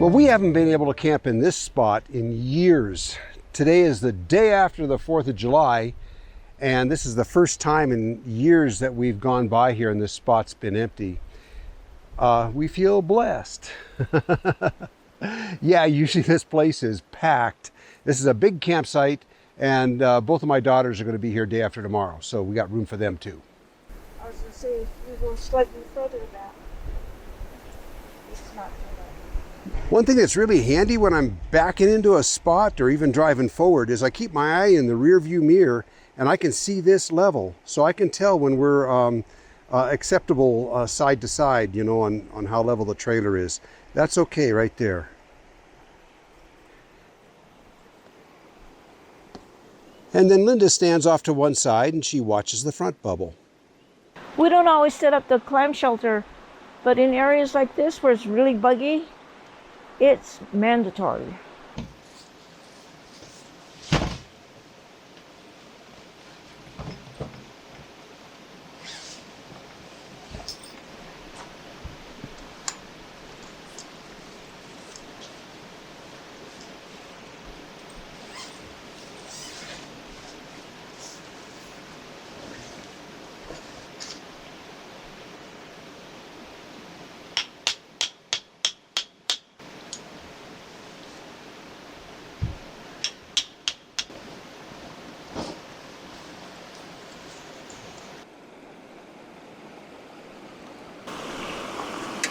Well, we haven't been able to camp in this spot in years. Today is the day after the 4th of July, and this is the first time in years that we've gone by here and this spot's been empty. We feel blessed. Yeah, usually this place is packed. This is a big campsite, and both of my daughters are going to be here day after tomorrow, so we got room for them too. I was going to say, we go slightly further back. It's not too bad. One thing that's really handy when I'm backing into a spot or even driving forward is I keep my eye in the rear view mirror and I can see this level. So I can tell when we're acceptable side to side, you know, on how level the trailer is. That's okay right there. And then Linda stands off to one side and she watches the front bubble. We don't always set up the clam shelter, but in areas like this where it's really buggy, it's mandatory.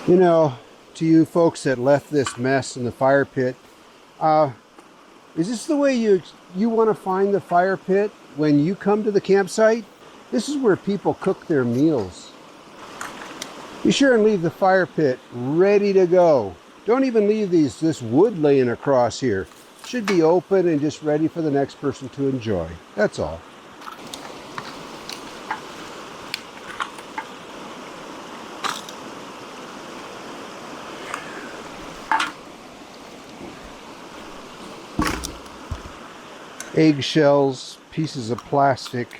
You know, to you folks that left this mess in the fire pit, is this the way you want to find the fire pit when you come to the campsite? This is where people cook their meals. Be sure and leave the fire pit ready to go. Don't even leave this wood laying across here. It should be open and just ready for the next person to enjoy. That's all. Eggshells, pieces of plastic.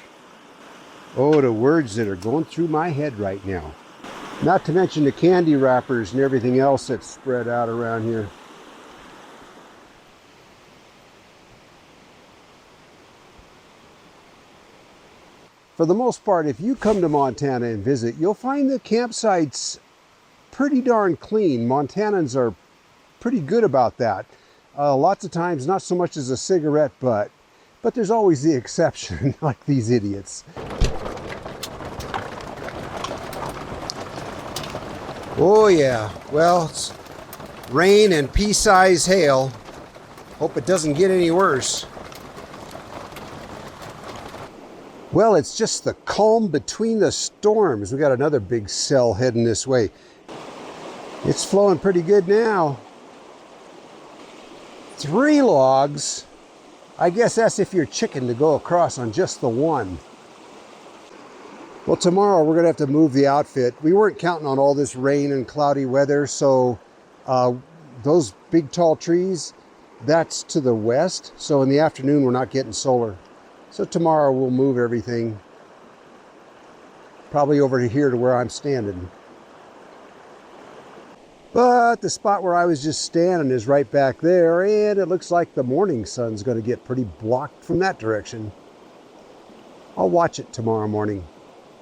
Oh, the words that are going through my head right now. Not to mention the candy wrappers and everything else that's spread out around here. For the most part, if you come to Montana and visit, you'll find the campsites pretty darn clean. Montanans are pretty good about that. Lots of times, not so much as a cigarette butt, but there's always the exception, like these idiots. Oh yeah, well, it's rain and pea-sized hail. Hope it doesn't get any worse. Well, it's just the calm between the storms. We got another big cell heading this way. It's flowing pretty good now. 3 logs. I guess that's if you're chicken to go across on just the one. Well, tomorrow we're gonna have to move the outfit. We weren't counting on all this rain and cloudy weather, so those big tall trees, that's to the west. So in the afternoon, we're not getting solar. So tomorrow we'll move everything probably over to here to where I'm standing. But the spot where I was just standing is right back there, and it looks like the morning sun's going to get pretty blocked from that direction. I'll watch it tomorrow morning.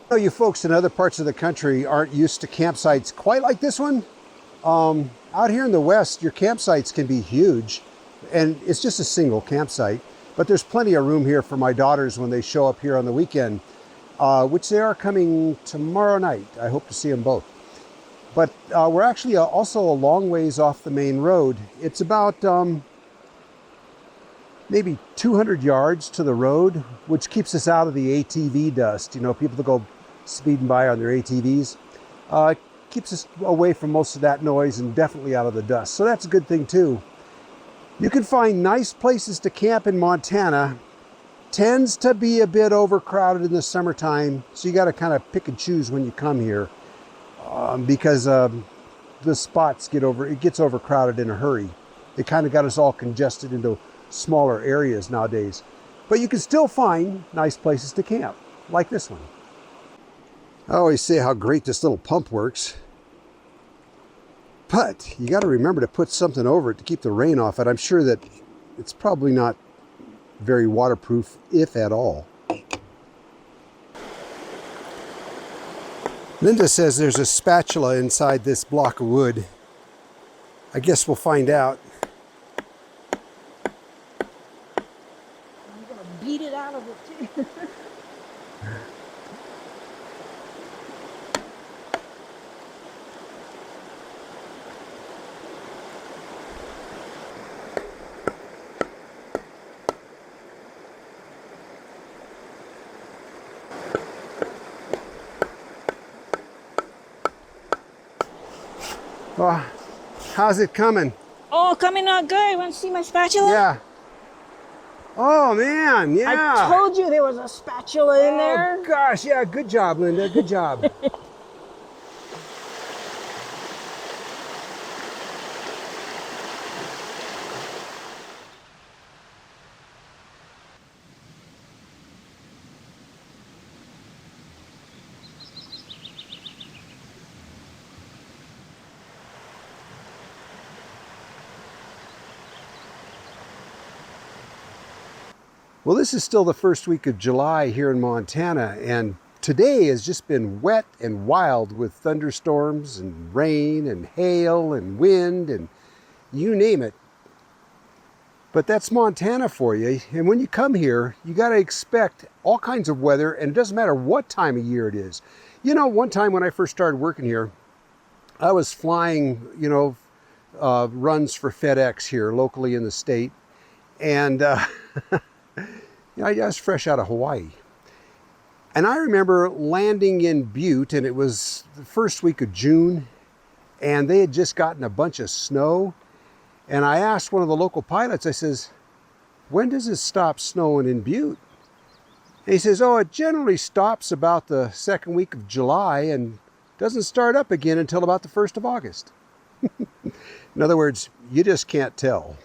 I know you folks in other parts of the country aren't used to campsites quite like this one. Out here in the West, your campsites can be huge, and it's just a single campsite. But there's plenty of room here for my daughters when they show up here on the weekend, which they are coming tomorrow night. I hope to see them both. But we're actually also a long ways off the main road. It's about maybe 200 yards to the road, which keeps us out of the ATV dust. You know, people that go speeding by on their ATVs. Keeps us away from most of that noise and definitely out of the dust. So that's a good thing too. You can find nice places to camp in Montana. Tends to be a bit overcrowded in the summertime, so you got to kind of pick and choose when you come here. Because the spots gets overcrowded in a hurry. They kind of got us all congested into smaller areas nowadays. But you can still find nice places to camp, like this one. I always say how great this little pump works. But you got to remember to put something over it to keep the rain off it. I'm sure that it's probably not very waterproof, if at all. Linda says there's a spatula inside this block of wood. I guess we'll find out. I'm gonna beat it out of it too. Oh, how's it coming? Oh, coming out good. Want to see my spatula? Yeah. Oh man, yeah. I told you there was a spatula in there. Oh gosh, yeah, good job, Linda, good job. Well, this is still the first week of July here in Montana, and today has just been wet and wild with thunderstorms and rain and hail and wind and you name it. But that's Montana for you, and when you come here, you got to expect all kinds of weather, and it doesn't matter what time of year it is. You know, one time when I first started working here, I was flying, runs for FedEx here locally in the state, and I was fresh out of Hawaii. And I remember landing in Butte, and it was the first week of June, and they had just gotten a bunch of snow. And I asked one of the local pilots, I says, when does it stop snowing in Butte? And he says, oh, it generally stops about the second week of July and doesn't start up again until about the 1st of August. In other words, you just can't tell.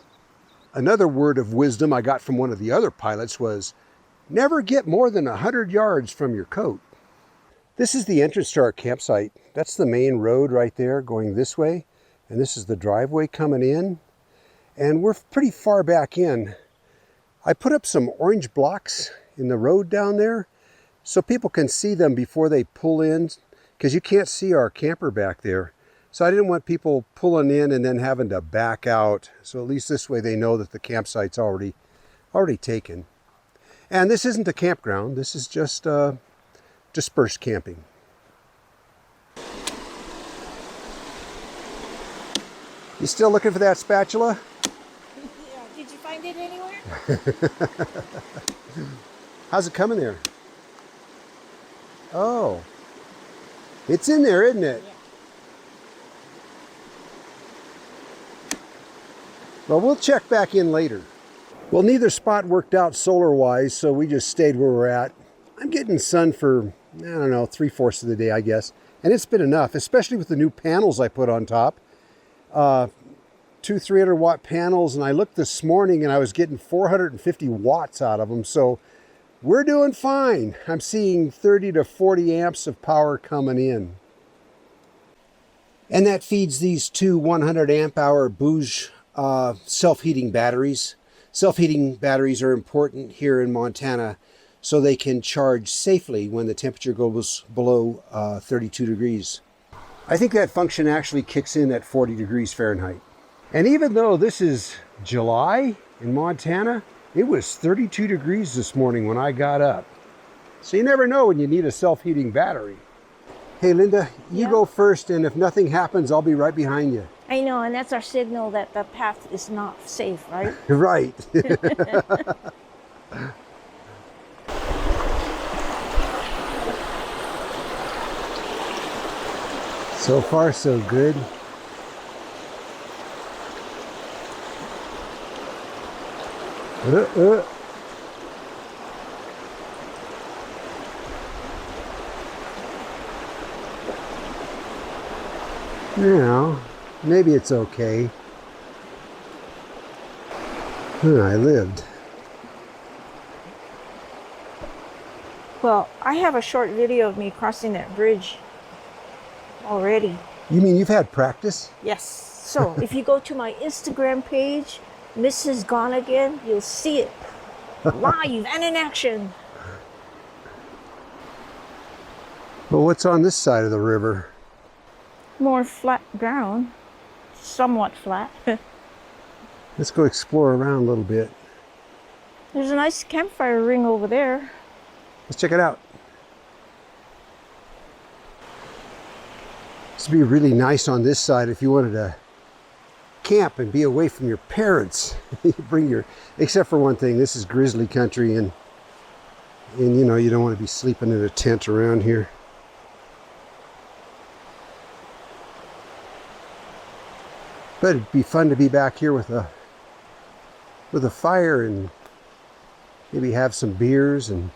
Another word of wisdom I got from one of the other pilots was, never get more than 100 yards from your coat. This is the entrance to our campsite. That's the main road right there going this way. And this is the driveway coming in. And we're pretty far back in. I put up some orange blocks in the road down there so people can see them before they pull in, because you can't see our camper back there. So I didn't want people pulling in and then having to back out. So at least this way they know that the campsite's already taken. And this isn't a campground. This is just dispersed camping. You still looking for that spatula? Yeah. Did you find it anywhere? How's it coming there? Oh. It's in there, isn't it? Yeah. Well, we'll check back in later. Well, neither spot worked out solar-wise, so we just stayed where we're at. I'm getting sun for, I don't know, 3/4 of the day, I guess. And it's been enough, especially with the new panels I put on top. 2 300-watt panels, and I looked this morning and I was getting 450 watts out of them, so we're doing fine. I'm seeing 30 to 40 amps of power coming in. And that feeds these two 100 amp hour Bouge self-heating batteries. Self-heating batteries are important here in Montana so they can charge safely when the temperature goes below 32 degrees. I think that function actually kicks in at 40 degrees Fahrenheit. And even though this is July in Montana, it was 32 degrees this morning when I got up. So you never know when you need a self-heating battery. Hey Linda, you go first, and if nothing happens, I'll be right behind you. I know, and that's our signal that the path is not safe, right? Right. So far, so good. Now, maybe it's okay. I lived. Well, I have a short video of me crossing that bridge already. You mean you've had practice? Yes. So if you go to my Instagram page, Mrs. Gonagain, you'll see it live and in action. Well, what's on this side of the river? More flat ground, somewhat flat. Let's go explore around a little bit. There's a nice campfire ring over there. Let's check it out. This would be really nice on this side if you wanted to camp and be away from your parents. You bring your, except for one thing, this is grizzly country, and you know, you don't want to be sleeping in a tent around here. But it'd be fun to be back here with a fire and maybe have some beers and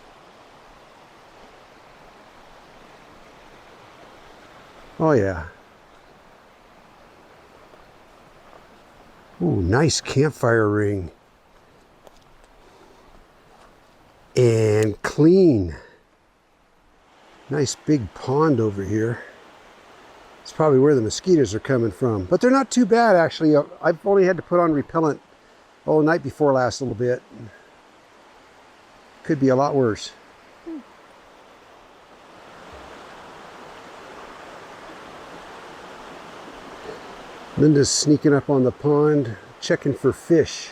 oh yeah. Ooh, nice campfire ring. And clean. Nice big pond over here. It's probably where the mosquitoes are coming from. But they're not too bad, actually. I've only had to put on repellent, night before last a little bit. Could be a lot worse. Linda's sneaking up on the pond, checking for fish.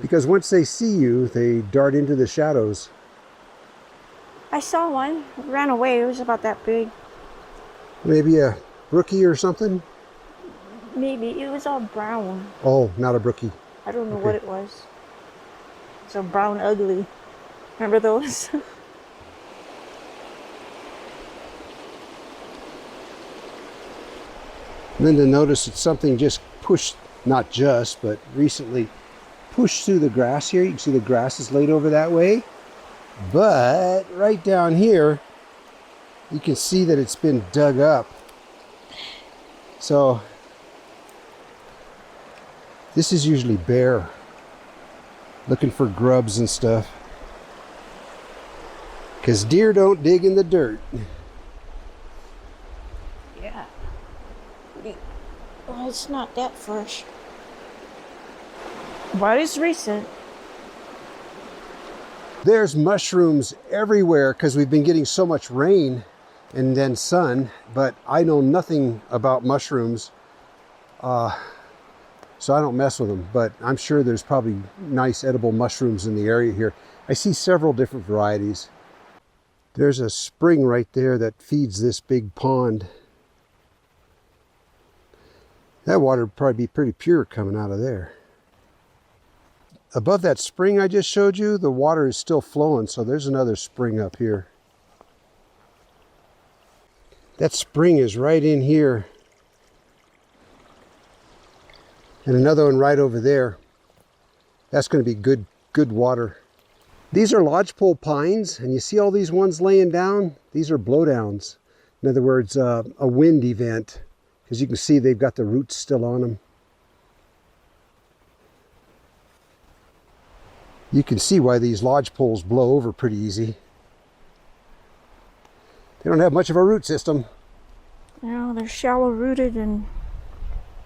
Because once they see you, they dart into the shadows. I saw one. It ran away. It was about that big. Maybe a brookie or something? Maybe. It was all brown. Oh, not a brookie. I don't know what it was. It's a brown ugly. Remember those? Linda noticed that something just pushed, not just, but recently pushed through the grass here. You can see the grass is laid over that way. But right down here, you can see that it's been dug up. So this is usually bear looking for grubs and stuff. Because deer don't dig in the dirt. Yeah. Well, it's not that fresh. But it's recent. There's mushrooms everywhere because we've been getting so much rain and then sun, but I know nothing about mushrooms, so I don't mess with them, but I'm sure there's probably nice edible mushrooms in the area here. I see several different varieties. There's a spring right there that feeds this big pond. That water would probably be pretty pure coming out of there. Above that spring I just showed you, the water is still flowing, so there's another spring up here. That spring is right in here. And another one right over there. That's going to be good water. These are lodgepole pines, and you see all these ones laying down? These are blowdowns. In other words, a wind event, because you can see they've got the roots still on them. You can see why these lodgepoles blow over pretty easy. They don't have much of a root system. No, they're shallow rooted and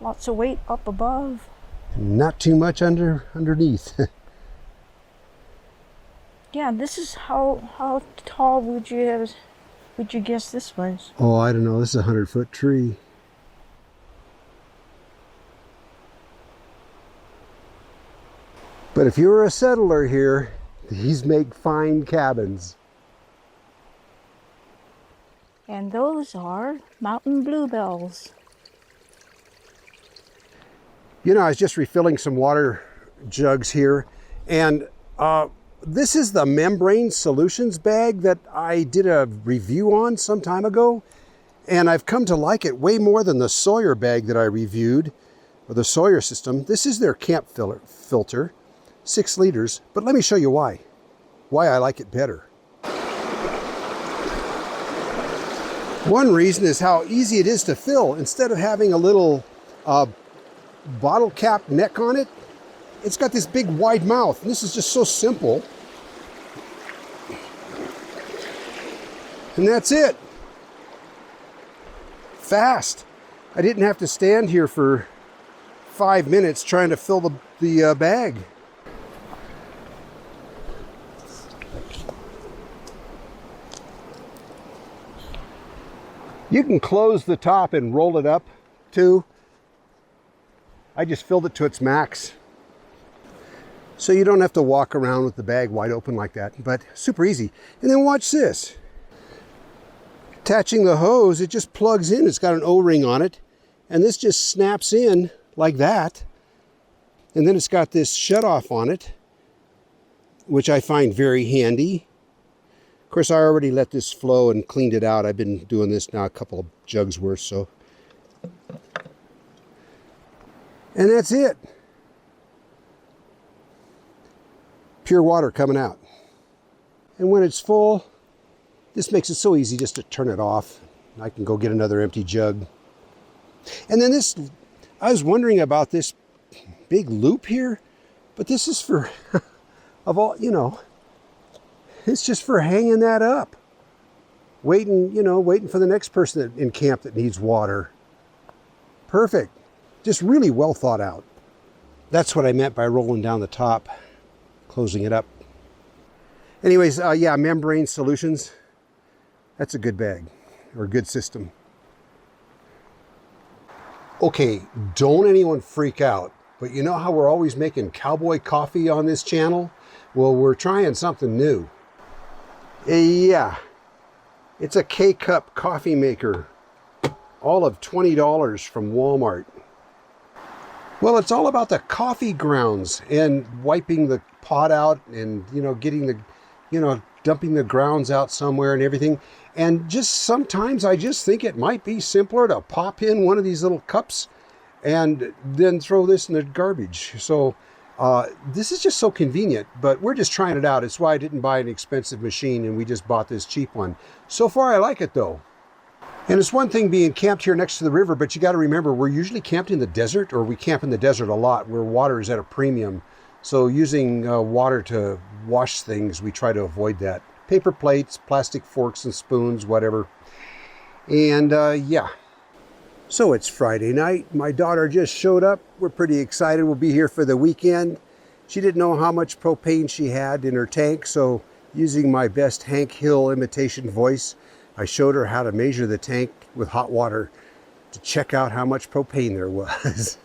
lots of weight up above. Not too much underneath. Yeah, this is how tall would you guess this was? Oh, I don't know. This is a 100-foot tree. But if you were a settler here, these make fine cabins. And those are mountain bluebells. You know, I was just refilling some water jugs here, and this is the membrane solutions bag that I did a review on some time ago, and I've come to like it way more than the Sawyer bag that I reviewed, or the Sawyer system. This is their camp filter, 6 liters, but let me show you why I like it better. One reason is how easy it is to fill. Instead of having a little bottle cap neck on it, it's got this big wide mouth, and this is just so simple. And that's it. fast. I didn't have to stand here for 5 minutes trying to fill the bag. You can close the top and roll it up too. I just filled it to its max. So you don't have to walk around with the bag wide open like that, but super easy. And then watch this. Attaching the hose, it just plugs in. It's got an O-ring on it, and this just snaps in like that. And then it's got this shut-off on it, which I find very handy. Of course, I already let this flow and cleaned it out. I've been doing this now a couple of jugs worth, so. And that's it. Pure water coming out. And when it's full, this makes it so easy just to turn it off. I can go get another empty jug. And then this, I was wondering about this big loop here, but this is for, of all, you know, it's just for hanging that up. Waiting, you know, waiting for the next person in camp that needs water. Perfect. Just really well thought out. That's what I meant by rolling down the top, closing it up. Anyways, yeah, Membrane Solutions. That's a good bag, or a good system. Okay, don't anyone freak out, but you know how we're always making cowboy coffee on this channel? Well, we're trying something new. Yeah, it's a K-Cup coffee maker, all of $20 from Walmart. Well, it's all about the coffee grounds and wiping the pot out and, you know, getting the, you know, dumping the grounds out somewhere and everything. And just sometimes I just think it might be simpler to pop in one of these little cups and then throw this in the garbage. So this is just so convenient, but we're just trying it out. It's why I didn't buy an expensive machine and we just bought this cheap one. So far I like it though. And it's one thing being camped here next to the river, but you got to remember we're usually camped in the desert, or we camp in the desert a lot where water is at a premium. So using water to wash things, we try to avoid that. Paper plates, plastic forks and spoons, whatever. And yeah. So it's Friday night. My daughter just showed up. We're pretty excited. We'll be here for the weekend. She didn't know how much propane she had in her tank, so using my best Hank Hill imitation voice, I showed her how to measure the tank with hot water to check out how much propane there was.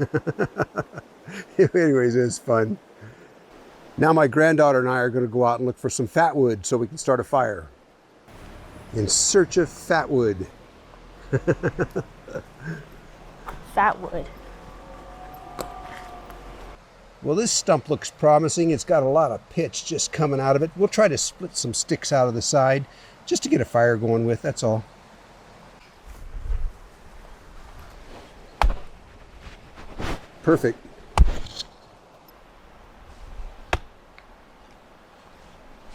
Anyways, it was fun. Now my granddaughter and I are going to go out and look for some fat wood so we can start a fire. In search of fat wood. Fat wood. Well, this stump looks promising. It's got a lot of pitch just coming out of it. We'll try to split some sticks out of the side just to get a fire going with, that's all. Perfect.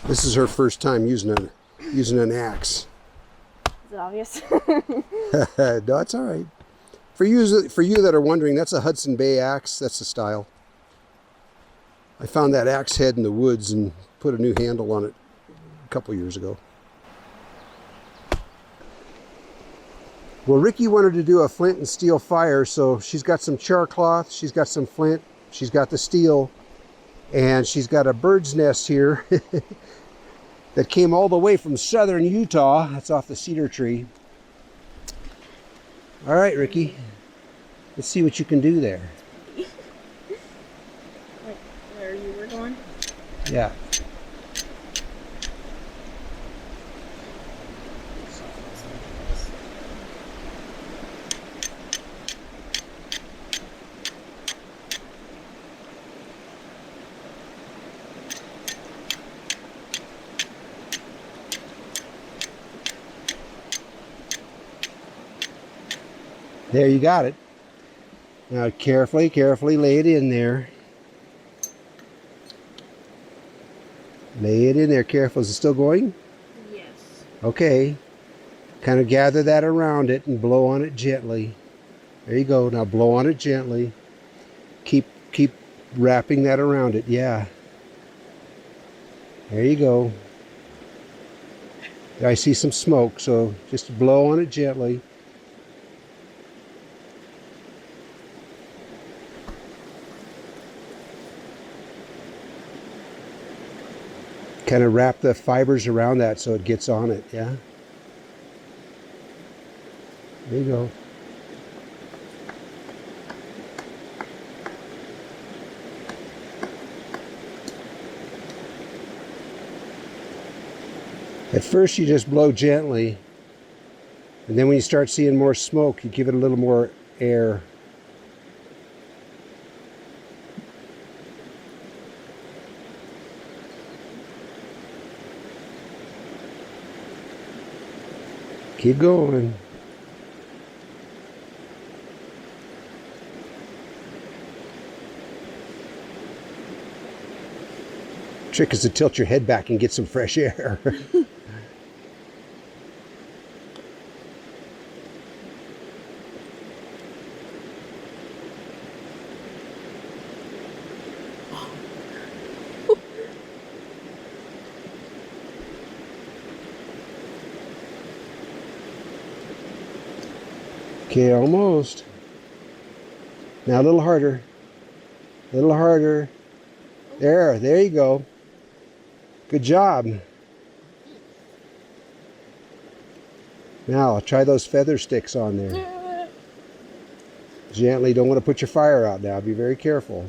This is her first time using an axe. Is it obvious? No, it's all right. For you that are wondering, that's a Hudson Bay axe. That's the style. I found that axe head in the woods and put a new handle on it a couple years ago. Well, Ricky wanted to do a flint and steel fire, so she's got some char cloth, she's got some flint, she's got the steel, and she's got a bird's nest here that came all the way from southern Utah. That's off the cedar tree. All right, Ricky, let's see what you can do there. Like where you were going? Yeah. There, you got it. Now carefully lay it in there. Lay it in there careful. Is it still going? Yes. Okay. Kind of gather that around it and blow on it gently. There you go. Now blow on it gently. Keep wrapping that around it. Yeah. There you go. I see some smoke, so just blow on it gently. Kind of wrap the fibers around that so it gets on it, yeah? There you go. At first you just blow gently, and then when you start seeing more smoke, you give it a little more air. Keep going. Trick is to tilt your head back and get some fresh air. Okay, almost. Now a little harder. A little harder. There you go. Good job. Now try those feather sticks on there. Gently, don't want to put your fire out now. Be very careful.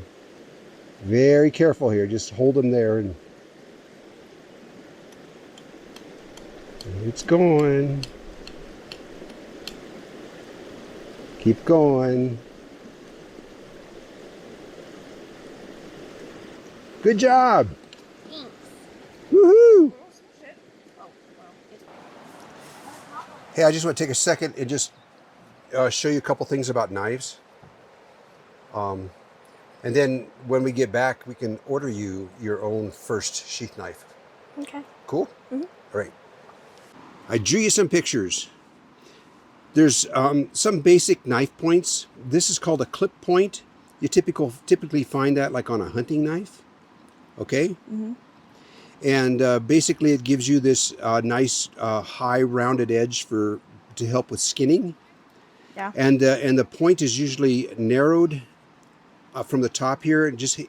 Very careful here. Just hold them there. And it's going. Keep going. Good job. Thanks. Woohoo! Hey, I just want to take a second and just show you a couple things about knives. And then when we get back, we can order you your own first sheath knife. Okay. Cool? Mm-hmm. All right. I drew you some pictures. There's some basic knife points. This is called a clip point. You typically find that like on a hunting knife. Okay? Mm-hmm. And basically it gives you this nice high rounded edge to help with skinning. Yeah. And the point is usually narrowed from the top here, and just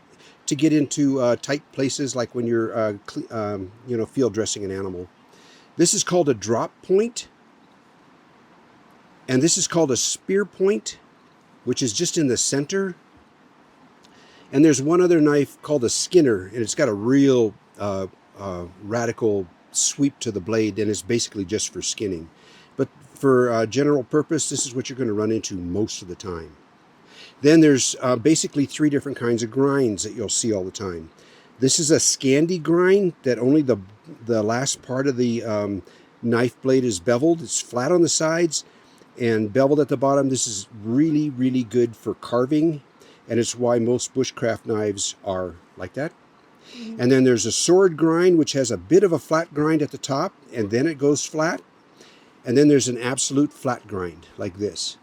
to get into tight places like when you're field dressing an animal. This is called a drop point. And this is called a spear point, which is just in the center. And there's one other knife called a skinner, and it's got a real radical sweep to the blade, and it's basically just for skinning. But for general purpose, this is what you're going to run into most of the time. Then there's basically three different kinds of grinds that you'll see all the time. This is a Scandi grind that only the last part of the knife blade is beveled. It's flat on the sides and beveled at the bottom. This is really, really good for carving, and it's why most bushcraft knives are like that. Mm-hmm. And then there's a sword grind, which has a bit of a flat grind at the top, and then it goes flat. And then there's an absolute flat grind, like this.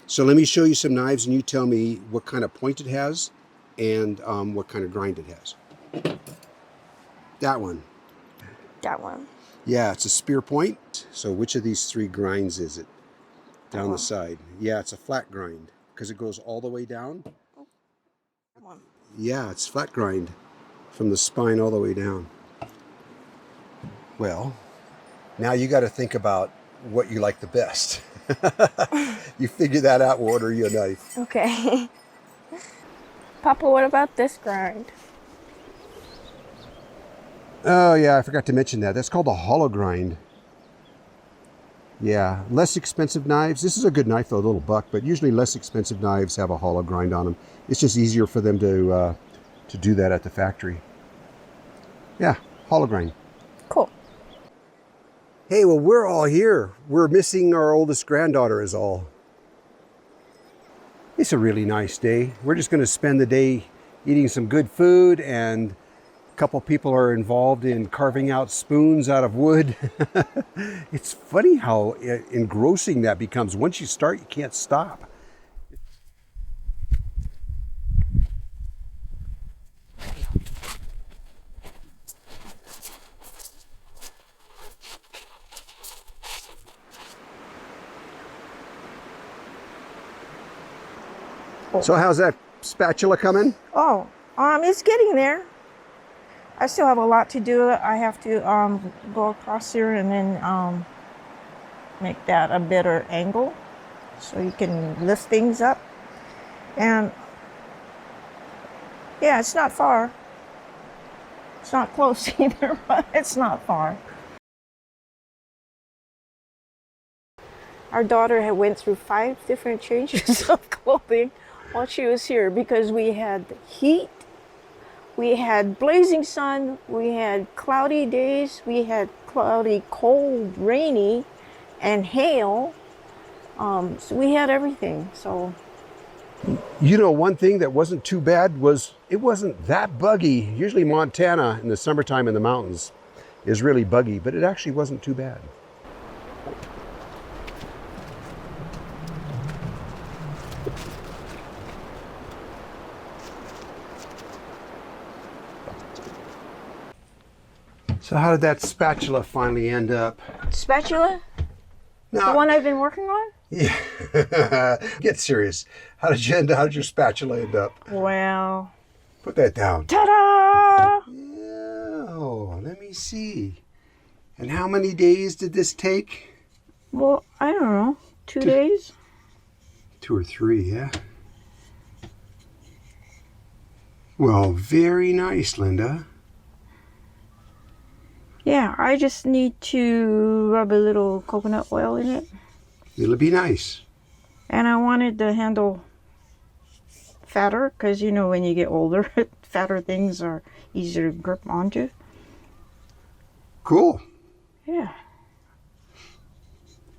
So let me show you some knives, and you tell me what kind of point it has and what kind of grind it has. That one. That one. Yeah, it's a spear point. So which of these three grinds is it? Down the side. Yeah, it's a flat grind because it goes all the way down. That one. Yeah, it's flat grind from the spine all the way down. Well, now you got to think about what you like the best. You figure that out, we'll order you a knife. Okay. Papa, what about this grind? Oh yeah, I forgot to mention that. That's called a hollow grind. Yeah, less expensive knives. This is a good knife though, a little buck, but usually less expensive knives have a hollow grind on them. It's just easier for them to do that at the factory. Yeah, hollow grind. Cool. Hey, well, we're all here. We're missing our oldest granddaughter is all. It's a really nice day. We're just going to spend the day eating some good food, and a couple people are involved in carving out spoons out of wood. It's funny how engrossing that becomes. Once you start, you can't stop. So how's that spatula coming? Oh, it's getting there. I still have a lot to do. I have to go across here and then make that a better angle so you can lift things up. And yeah, it's not far. It's not close either, but it's not far. Our daughter had went through 5 different changes of clothing while she was here because we had heat, we had blazing sun, we had cloudy days, we had cloudy, cold, rainy, and hail. So we had everything. So, you know, one thing that wasn't too bad was it wasn't that buggy. Usually Montana in the summertime in the mountains is really buggy, but it actually wasn't too bad. So how did that spatula finally end up? spatula? No. The one I've been working on? Yeah. Get serious. How did your spatula end up? Well, Put that down. ta-da! Oh, let me see. And how many days did this take? Well, I don't know. 2 days? 2 or 3, yeah. Well, very nice, Linda. Yeah, I just need to rub a little coconut oil in it. It'll be nice. And I wanted the handle fatter because, you know, when you get older, fatter things are easier to grip onto. Cool. Yeah.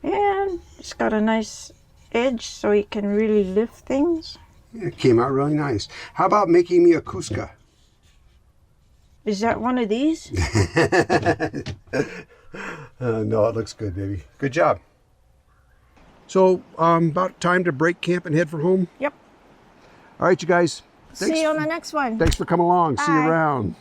And it's got a nice edge so you can really lift things. Yeah, it came out really nice. How about making me a Cusca? Is that one of these? No, it looks good, baby. Good job. So, about time to break camp and head for home? Yep. All right, you guys. See you on the next one. Thanks for coming along. See you Bye. around.